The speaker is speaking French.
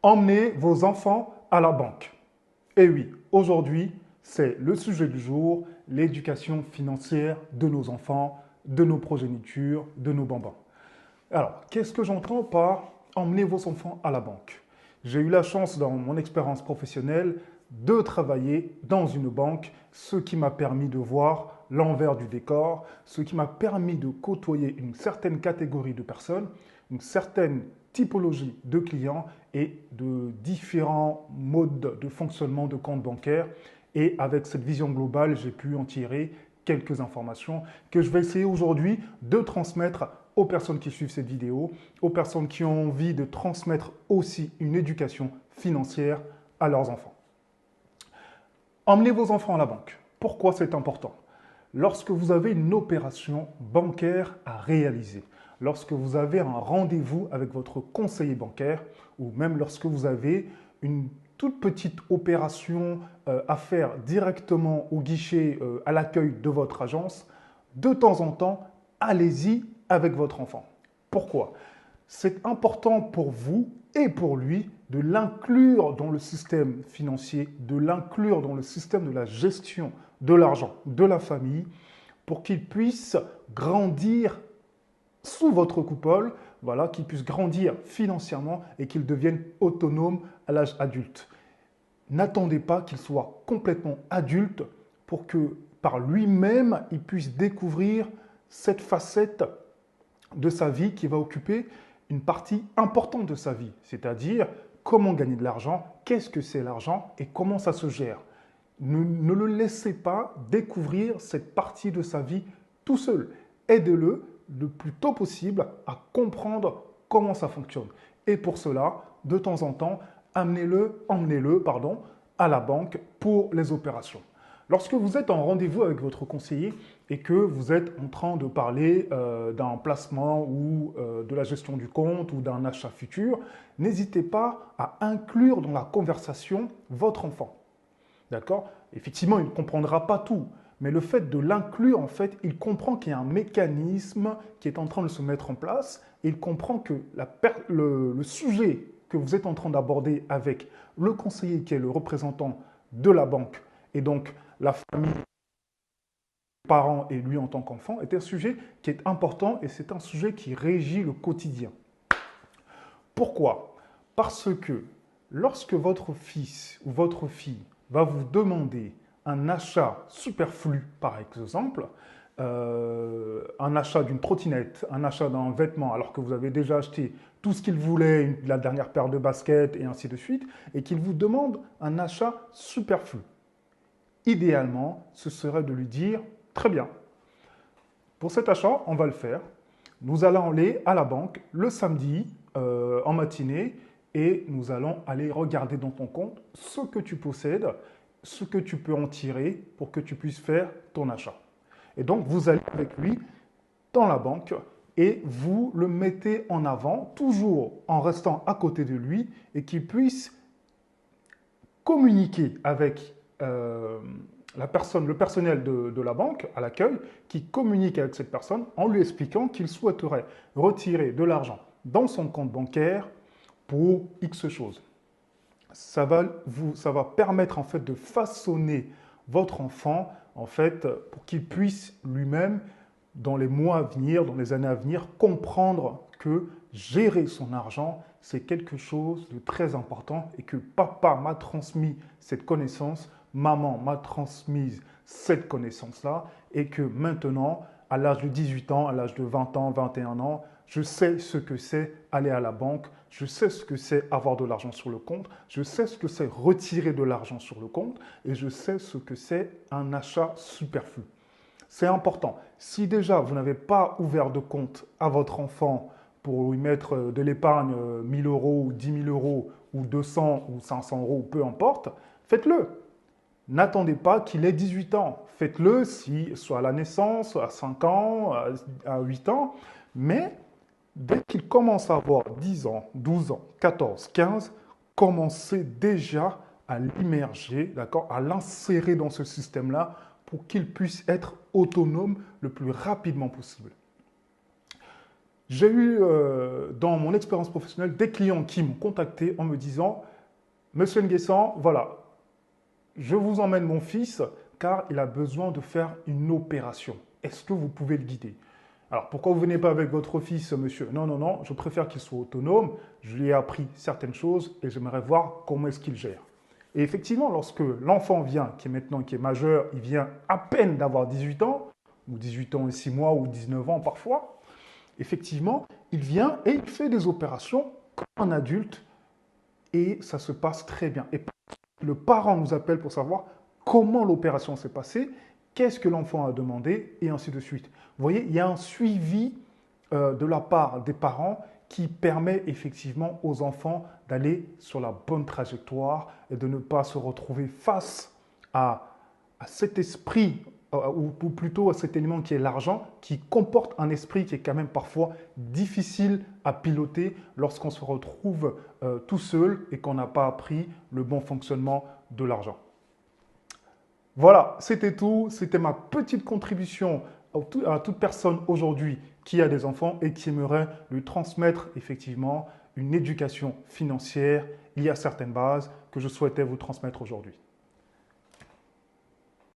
Emmenez vos enfants à la banque. Et oui, aujourd'hui, c'est le sujet du jour, l'éducation financière de nos enfants, de nos progénitures, de nos bambins. Alors, qu'est-ce que j'entends par emmener vos enfants à la banque? J'ai eu la chance dans mon expérience professionnelle de travailler dans une banque, ce qui m'a permis de voir l'envers du décor, ce qui m'a permis de côtoyer une certaine catégorie de personnes, une certaine typologie de clients et de différents modes de fonctionnement de compte bancaire. Et avec cette vision globale, j'ai pu en tirer quelques informations que je vais essayer aujourd'hui de transmettre aux personnes qui suivent cette vidéo, aux personnes qui ont envie de transmettre aussi une éducation financière à leurs enfants. Emmenez vos enfants à la banque. Pourquoi c'est important? Lorsque vous avez une opération bancaire à réaliser, lorsque vous avez un rendez-vous avec votre conseiller bancaire ou même lorsque vous avez une toute petite opération à faire directement au guichet à l'accueil de votre agence, de temps en temps, allez-y avec votre enfant. Pourquoi? C'est important pour vous et pour lui de l'inclure dans le système financier, de l'inclure dans le système de la gestion de l'argent de la famille pour qu'il puisse grandir sous votre coupole, voilà, qu'il puisse grandir financièrement et qu'il devienne autonome à l'âge adulte. N'attendez pas qu'il soit complètement adulte pour que par lui-même, il puisse découvrir cette facette de sa vie qui va occuper une partie importante de sa vie, c'est-à-dire comment gagner de l'argent, qu'est-ce que c'est l'argent et comment ça se gère. Ne le laissez pas découvrir cette partie de sa vie tout seul. Aidez-le le plus tôt possible à comprendre comment ça fonctionne. Et pour cela, de temps en temps, emmenez-le à la banque pour les opérations. Lorsque vous êtes en rendez-vous avec votre conseiller et que vous êtes en train de parler d'un placement ou de la gestion du compte ou d'un achat futur, n'hésitez pas à inclure dans la conversation votre enfant. D'accord? Effectivement, il ne comprendra pas tout, mais le fait de l'inclure, en fait, il comprend qu'il y a un mécanisme qui est en train de se mettre en place et il comprend que le sujet que vous êtes en train d'aborder avec le conseiller qui est le représentant de la banque et donc la famille, les parents et lui en tant qu'enfant est un sujet qui est important et c'est un sujet qui régit le quotidien. Pourquoi? Parce que lorsque votre fils ou votre fille va vous demander un achat superflu, par exemple, un achat d'une trottinette, un achat d'un vêtement, alors que vous avez déjà acheté tout ce qu'il voulait, la dernière paire de baskets et ainsi de suite, et qu'il vous demande un achat superflu. Idéalement, ce serait de lui dire « Très bien, pour cet achat, on va le faire. Nous allons aller à la banque le samedi en matinée et nous allons aller regarder dans ton compte ce que tu possèdes, ce que tu peux en tirer pour que tu puisses faire ton achat. » Et donc, vous allez avec lui dans la banque et vous le mettez en avant, toujours en restant à côté de lui et qu'il puisse communiquer avec le personnel de la banque à l'accueil, qui communique avec cette personne en lui expliquant qu'il souhaiterait retirer de l'argent dans son compte bancaire pour X choses. Ça va permettre en fait de façonner votre enfant en fait pour qu'il puisse lui-même dans les mois à venir, dans les années à venir, comprendre que gérer son argent, c'est quelque chose de très important et que papa m'a transmis cette connaissance, maman m'a transmise cette connaissance-là et que maintenant, à l'âge de 18 ans, à l'âge de 20 ans, 21 ans, je sais ce que c'est aller à la banque, je sais ce que c'est avoir de l'argent sur le compte, je sais ce que c'est retirer de l'argent sur le compte et je sais ce que c'est un achat superflu. C'est important. Si déjà vous n'avez pas ouvert de compte à votre enfant pour lui mettre de l'épargne 1000 euros ou 10 000 euros ou 200 ou 500 euros, peu importe, faites-le. N'attendez pas qu'il ait 18 ans. Faites-le soit à la naissance, à 5 ans, à 8 ans. Mais dès qu'il commence à avoir 10 ans, 12 ans, 14, 15, commencez déjà à l'immerger, d'accord, à l'insérer dans ce système-là pour qu'il puisse être autonome le plus rapidement possible. J'ai eu dans mon expérience professionnelle des clients qui m'ont contacté en me disant, Monsieur Nguessan, voilà, je vous emmène mon fils car il a besoin de faire une opération. Est-ce que vous pouvez le guider? Alors, pourquoi vous ne venez pas avec votre fils, monsieur? Non, non, non, je préfère qu'il soit autonome. Je lui ai appris certaines choses et j'aimerais voir comment est-ce qu'il gère. Et effectivement, lorsque l'enfant vient, qui est majeur, il vient à peine d'avoir 18 ans, ou 18 ans et 6 mois, ou 19 ans parfois, effectivement, il vient et il fait des opérations comme un adulte et ça se passe très bien. Et le parent nous appelle pour savoir comment l'opération s'est passée, qu'est-ce que l'enfant a demandé, et ainsi de suite. Vous voyez, il y a un suivi de la part des parents qui permet effectivement aux enfants d'aller sur la bonne trajectoire et de ne pas se retrouver face à cet esprit, ou plutôt à cet élément qui est l'argent, qui comporte un esprit qui est quand même parfois difficile à piloter lorsqu'on se retrouve tout seul et qu'on n'a pas appris le bon fonctionnement de l'argent. Voilà, c'était tout. C'était ma petite contribution à toute personne aujourd'hui qui a des enfants et qui aimerait lui transmettre effectivement une éducation financière. Il y a certaines bases que je souhaitais vous transmettre aujourd'hui.